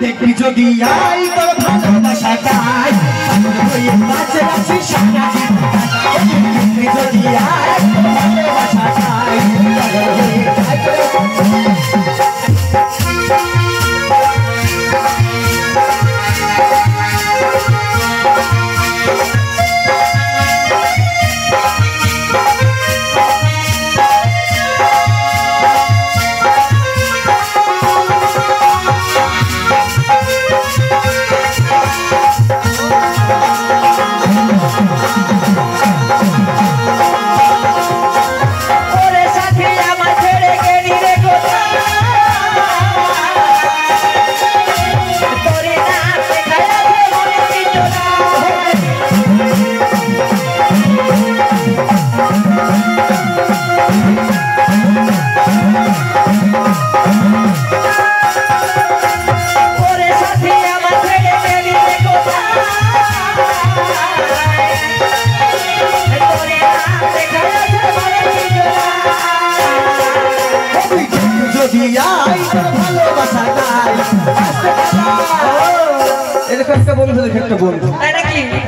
দেখবি যদি আই তোর ভালোবাসা গাই হয়ে কাছে আছি সারা দেখবি যদি আই তোর ভালোবাসা গাই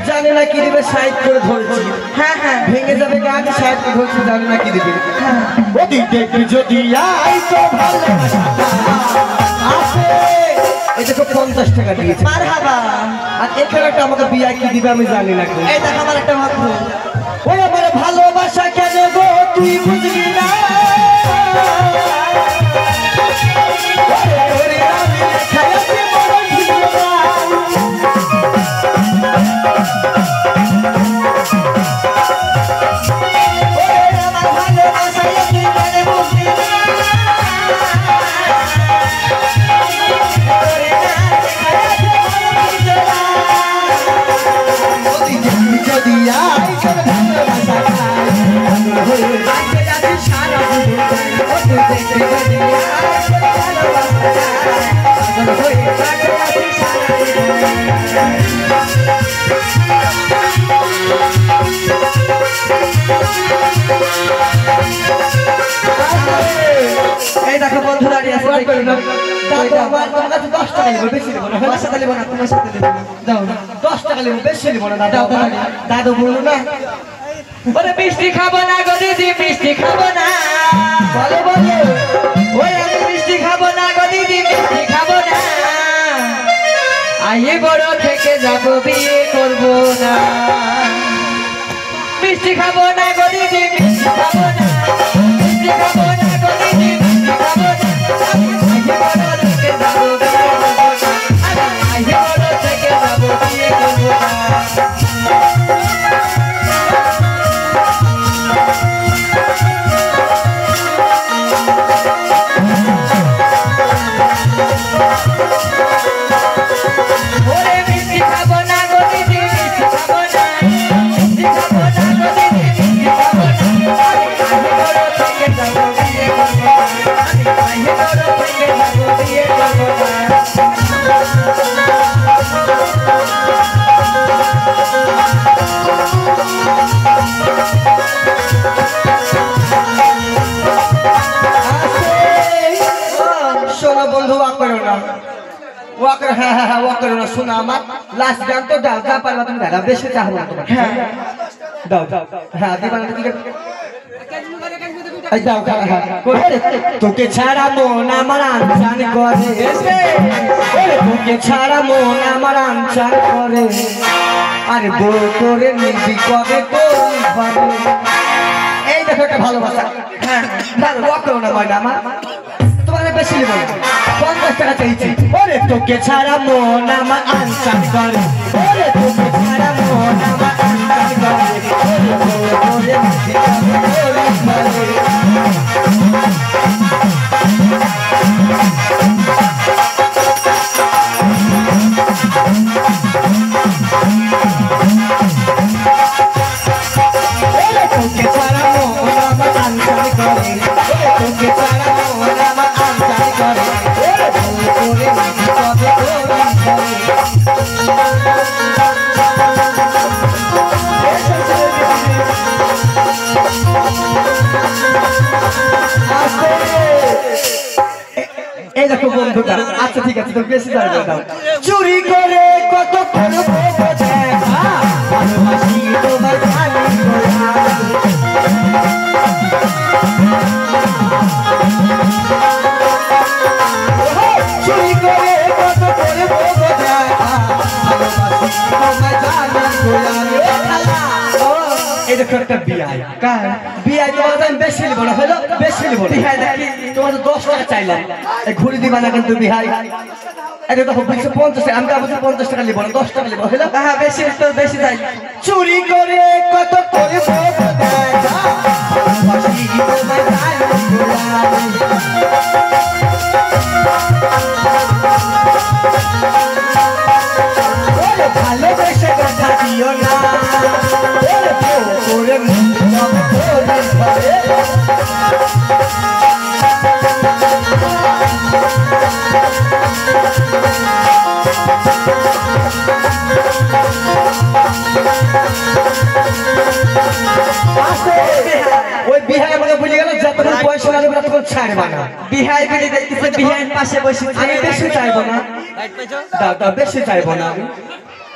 জানি না কি দিবে সাইড করে ধরছি হ্যাঁ হ্যাঁ ভেঙে যাবে গান সাইড করে ধরছি জানি না কি দিবে ওদি দেখবি যদি আই তো ভালোবাসা আছে এই দেখো 50 টাকা দিয়েছে মারহাবা আর এখানে একটা আমাকে বিয়া কি দিবে আমি জানি না এই দেখ আমার একটা মাত্র ওই আমার ভালোবাসা কেন গো তুই বুঝবি না ওরে আমি খাইতে বড় ভিড়া এই দেখো বন্ধু দাঁড়িয়ে আছে তোমার কাছে 10 টাকা নেব বেশি নেব না তোমার সাথে নেব না তোমার সাথে নেব দাও 10 টাকা নেব বেশি নেব না দাও দাদু বলো না ওরে মিষ্টি খাবো না গো দিদি মিষ্টি খাবো না বলে বলে ওই আমি মিষ্টি খাবো না গো দিদি মিষ্টি খাবো না আইয়ে বড় থেকে যাব বিয়ে করব না মিষ্টি খাবো না গো দিদি মিষ্টি খাবো না মিষ্টি খাবো না গো দিদি মিষ্টি খাবো না আমি আইয়ে বড় থেকে যাব বিয়ে করব না আমি আইয়ে বড় থেকে যাব বিয়ে করব না শোনা আমার লাস্ট গান তো দাও যা পারবা তুমি দাদা বেশি চাহবো না তোমার হ্যাঁ দাও হ্যাঁ দিবানা কি এই দাও হ্যাঁ তোকে ছাড়া মন আমার আনচান করে তোকে ছাড়া মন আমার আনচান করে আরে বড় করে নিবি কবে তোর পারে এই দেখো একটা ভালোবাসা হ্যাঁ ভালো করো না ময়না আমার তোমার বেশি নেব 50 টাকা চাইছি ওরে তোকে ছাড়া মন আমার আনচান করে ওরে তোকে ছাড়া মন আমার আনচান করে ওরে ঠিক আছে তো বেশি চাইবে দাও চুরি করে কত করব দেখা ভালোবাসি তোমার জানি চুরি করে কত করব দেখা ভালোবাসি তোমার জানি এই দেখো একটা বিয়াই কার বিয়াই তোমার দাম বেশি নিব না হলো বেশি নিব বিয়াই দেখি তোমার 10 টাকা চাইলাম এই ঘুরি দিবা না কিন্তু বিয়াই এই দেখো 250 আমি তো 50 টাকা নিব না 10 টাকা নিব হলো হ্যাঁ বেশি তো বেশি চাই চুরি করে কত করে দেখা ভালোবাসি তোমার জানি ভালোবেসে কথা দিও না ওই বিহাই আমাকে বলে গেল যতক্ষণ পয়সা লাগবে ততক্ষণ ছাড়বা না বিহাই বলে দেখতেছে বিহাইয়ের পাশে বসে আমি বেশি চাইবো না দাদা বেশি চাইবো না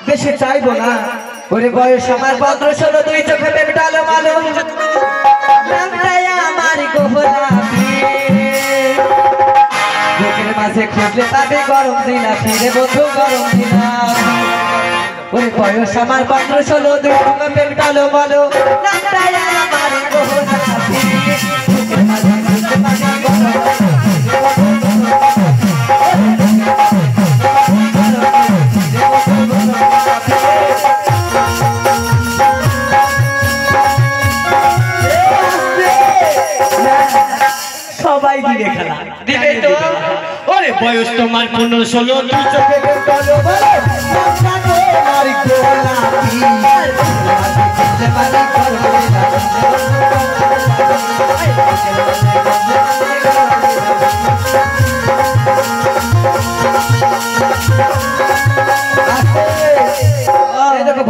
বেশি চাইবো না ওরে বয়স আমার 15-16 তুই চোখে পেটালো মালো নামটাই আমার গোলাপি বুকের মাঝে খুঁজলে পাবে গরম দিলা ফিরে বন্ধু গরম দিলা ওরে বয়স আমার 15-16 তুই চোখে পেটালো মালো নামটাই আমার গোলাপি বুকের মাঝে খুঁজলে পাবে গরম সবাই দিবে খেলা দিবে তো ওরে বয়স তোমার 15-16 তুই চোখে পেটালো বলে নামটা তোমার গোলাপি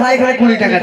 ভাই ঘরে 20 টাকা